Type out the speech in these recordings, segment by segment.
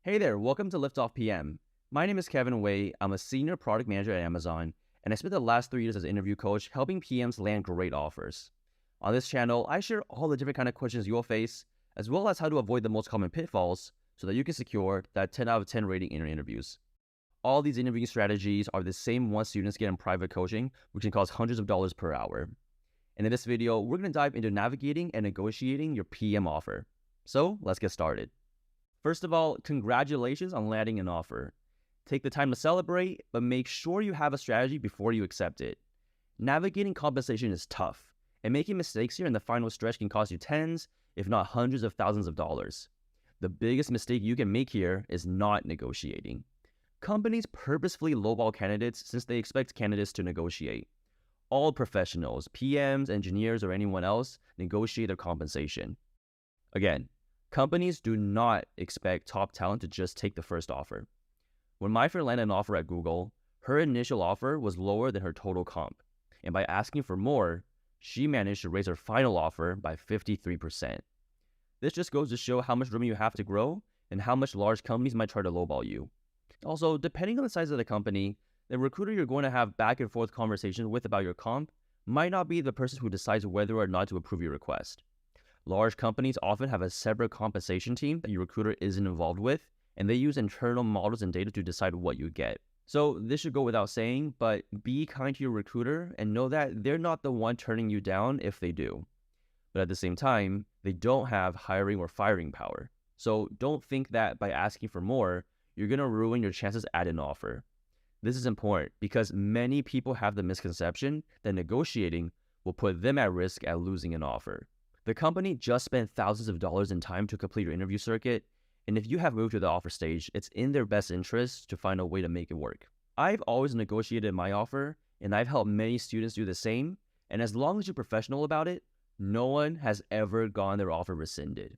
Hey there, welcome to LiftoffPM. My name is Kevin Wei. I'm a senior product manager at Amazon, and I spent the last 3 years as an interview coach helping PMs land great offers. On this channel, I share all the different kind of questions you'll face, as well as how to avoid the most common pitfalls so that you can secure that 10 out of 10 rating in your interviews. All these interviewing strategies are the same ones students get in private coaching, which can cost hundreds of dollars per hour. And in this video, we're going to dive into navigating and negotiating your PM offer. So let's get started. First of all, congratulations on landing an offer. Take the time to celebrate, but make sure you have a strategy before you accept it. Navigating compensation is tough, and making mistakes here in the final stretch can cost you tens, if not hundreds of thousands of dollars. The biggest mistake you can make here is not negotiating. Companies purposefully lowball candidates since they expect candidates to negotiate. All professionals, PMs, engineers, or anyone else, negotiate their compensation. Again, companies do not expect top talent to just take the first offer. When my friend landed an offer at Google, her initial offer was lower than her total comp. And by asking for more, she managed to raise her final offer by 53%. This just goes to show how much room you have to grow and how much large companies might try to lowball you. Also, depending on the size of the company, the recruiter you're going to have back and forth conversations with about your comp might not be the person who decides whether or not to approve your request. Large companies often have a separate compensation team that your recruiter isn't involved with, and they use internal models and data to decide what you get. So this should go without saying, but be kind to your recruiter and know that they're not the one turning you down if they do. But at the same time, they don't have hiring or firing power. So don't think that by asking for more, you're going to ruin your chances at an offer. This is important because many people have the misconception that negotiating will put them at risk at losing an offer. The company just spent thousands of dollars in time to complete your interview circuit, and if you have moved to the offer stage, it's in their best interest to find a way to make it work. I've always negotiated my offer, and I've helped many students do the same, and as long as you're professional about it, no one has ever gotten their offer rescinded.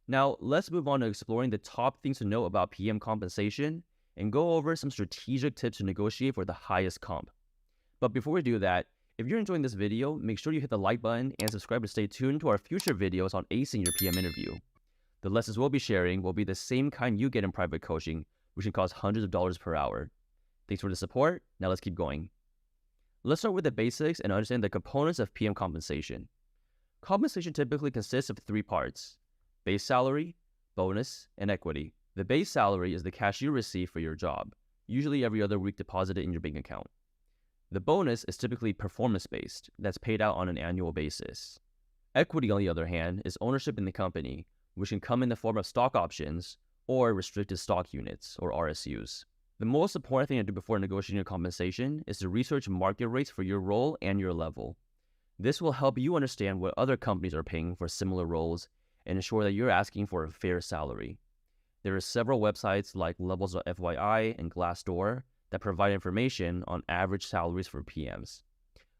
Now, let's move on to exploring the top things to know about PM compensation and go over some strategic tips to negotiate for the highest comp. But before we do that, if you're enjoying this video, make sure you hit the like button and subscribe to stay tuned to our future videos on acing your PM interview. The lessons we'll be sharing will be the same kind you get in private coaching, which can cost hundreds of dollars per hour. Thanks for the support. Now let's keep going. Let's start with the basics and understand the components of PM compensation. Compensation typically consists of three parts: base salary, bonus, and equity. The base salary is the cash you receive for your job, usually every other week deposited in your bank account. The bonus is typically performance-based, that's paid out on an annual basis. Equity, on the other hand, is ownership in the company, which can come in the form of stock options or restricted stock units, or RSUs. The most important thing to do before negotiating your compensation is to research market rates for your role and your level. This will help you understand what other companies are paying for similar roles and ensure that you're asking for a fair salary. There are several websites like Levels.fyi and Glassdoor that provide information on average salaries for PMs.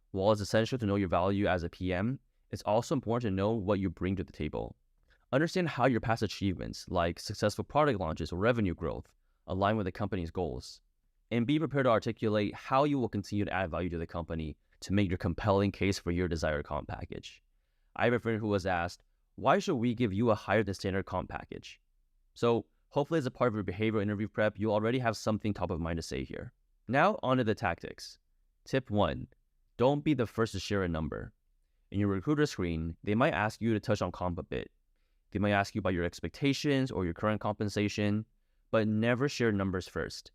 While it's essential to know your value as a PM, it's also important to know what you bring to the table. Understand how your past achievements, like successful product launches or revenue growth, align with the company's goals. And be prepared to articulate how you will continue to add value to the company to make your compelling case for your desired comp package. I have a friend who was asked, why should we give you a higher than standard comp package? So hopefully as a part of your behavioral interview prep, you already have something top of mind to say here. Now on to the tactics. Tip 1, don't be the first to share a number. In your recruiter screen, they might ask you to touch on comp a bit. They might ask you about your expectations or your current compensation, but never share numbers first.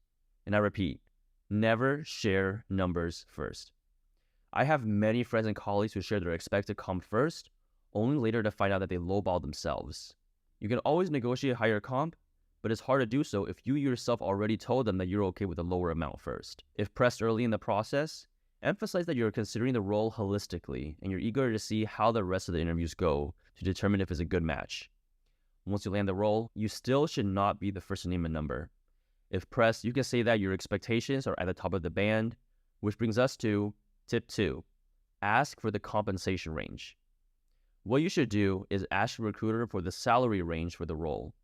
And I repeat, never share numbers first. I have many friends and colleagues who share their expected comp first, only later to find out that they lowball themselves. You can always negotiate higher comp, but it's hard to do so if you yourself already told them that you're okay with a lower amount first. If pressed early in the process, emphasize that you're considering the role holistically and you're eager to see how the rest of the interviews go to determine if it's a good match. Once you land the role, you still should not be the first to name a number. If pressed, you can say that your expectations are at the top of the band, which brings us to tip 2, ask for the compensation range. What you should do is ask your recruiter for the salary range for the role.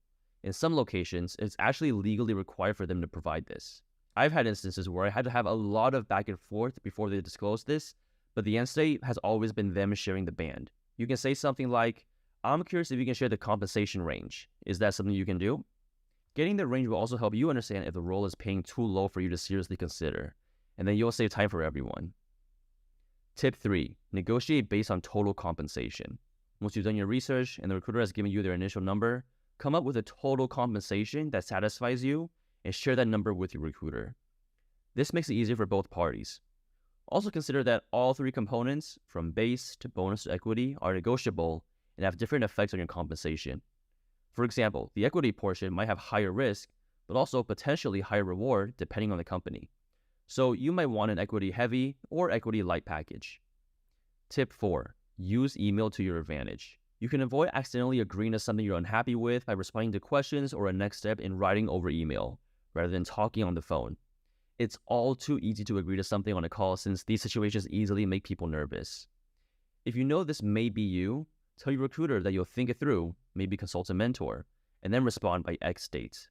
In some locations, it's actually legally required for them to provide this. I've had instances where I had to have a lot of back and forth before they disclosed this, but the end state has always been them sharing the band. You can say something like, I'm curious if you can share the compensation range. Is that something you can do? Getting the range will also help you understand if the role is paying too low for you to seriously consider, and then you'll save time for everyone. Tip 3. Negotiate based on total compensation. Once you've done your research and the recruiter has given you their initial number, come up with a total compensation that satisfies you and share that number with your recruiter. This makes it easier for both parties. Also consider that all three components, from base to bonus to equity, are negotiable and have different effects on your compensation. For example, the equity portion might have higher risk, but also potentially higher reward depending on the company. So you might want an equity-heavy or equity-light package. Tip 4. Use email to your advantage. You can avoid accidentally agreeing to something you're unhappy with by responding to questions or a next step in writing over email, rather than talking on the phone. It's all too easy to agree to something on a call since these situations easily make people nervous. If you know this may be you, tell your recruiter that you'll think it through, maybe consult a mentor, and then respond by X date.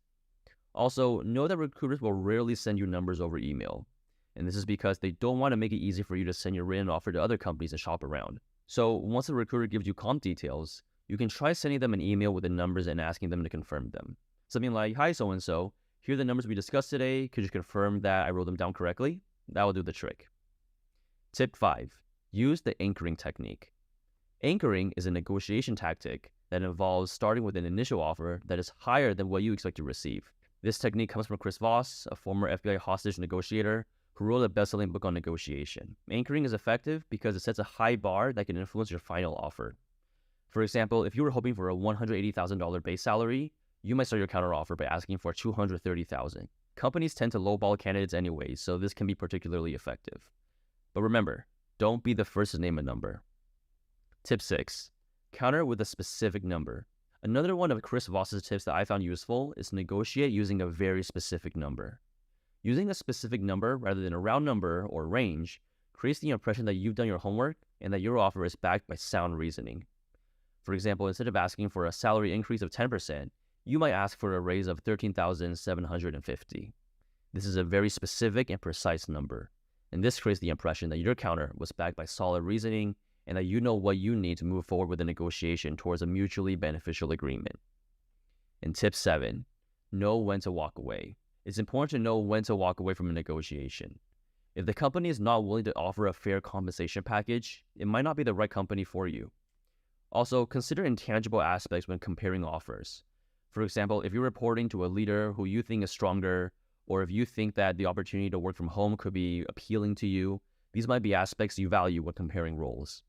Also, know that recruiters will rarely send you numbers over email, and this is because they don't want to make it easy for you to send your written offer to other companies and shop around. So once the recruiter gives you comp details, you can try sending them an email with the numbers and asking them to confirm them. Something like, "Hi so-and-so, here are the numbers we discussed today. Could you confirm that I wrote them down correctly?" That will do the trick. Tip 5. Use the anchoring technique. Anchoring is a negotiation tactic that involves starting with an initial offer that is higher than what you expect to receive. This technique comes from Chris Voss, a former FBI hostage negotiator who wrote a best-selling book on negotiation. Anchoring is effective because it sets a high bar that can influence your final offer. For example, if you were hoping for a $180,000 base salary, you might start your counteroffer by asking for $230,000. Companies tend to lowball candidates anyway, so this can be particularly effective. But remember, don't be the first to name a number. Tip 6. Counter with a specific number. Another one of Chris Voss's tips that I found useful is to negotiate using a very specific number. Using a specific number rather than a round number or range creates the impression that you've done your homework and that your offer is backed by sound reasoning. For example, instead of asking for a salary increase of 10%, you might ask for a raise of $13,750. This is a very specific and precise number, and this creates the impression that your counter was backed by solid reasoning and that you know what you need to move forward with a negotiation towards a mutually beneficial agreement. And tip 7, know when to walk away. It's important to know when to walk away from a negotiation. If the company is not willing to offer a fair compensation package, it might not be the right company for you. Also, consider intangible aspects when comparing offers. For example, if you're reporting to a leader who you think is stronger, or if you think that the opportunity to work from home could be appealing to you, these might be aspects you value when comparing roles.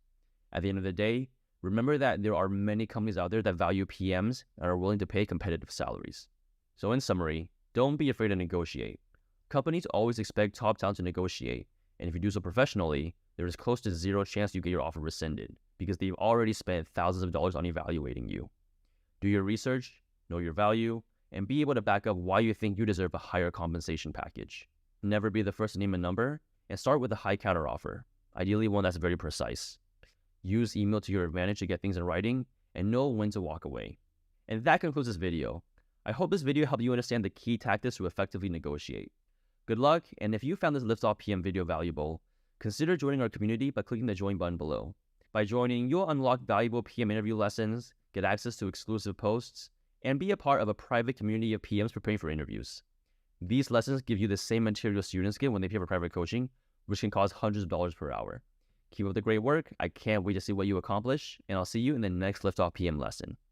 At the end of the day, remember that there are many companies out there that value PMs and are willing to pay competitive salaries. So in summary, don't be afraid to negotiate. Companies always expect top talent to negotiate, and if you do so professionally, there is close to zero chance you get your offer rescinded because they've already spent thousands of dollars on evaluating you. Do your research, know your value, and be able to back up why you think you deserve a higher compensation package. Never be the first to name a number, and start with a high counteroffer, ideally one that's very precise. Use email to your advantage to get things in writing, and know when to walk away. And that concludes this video. I hope this video helped you understand the key tactics to effectively negotiate. Good luck, and if you found this LiftoffPM video valuable, consider joining our community by clicking the join button below. By joining, you'll unlock valuable PM interview lessons, get access to exclusive posts, and be a part of a private community of PMs preparing for interviews. These lessons give you the same material students get when they pay for private coaching, which can cost hundreds of dollars per hour. Keep up the great work. I can't wait to see what you accomplish, and I'll see you in the next LiftoffPM lesson.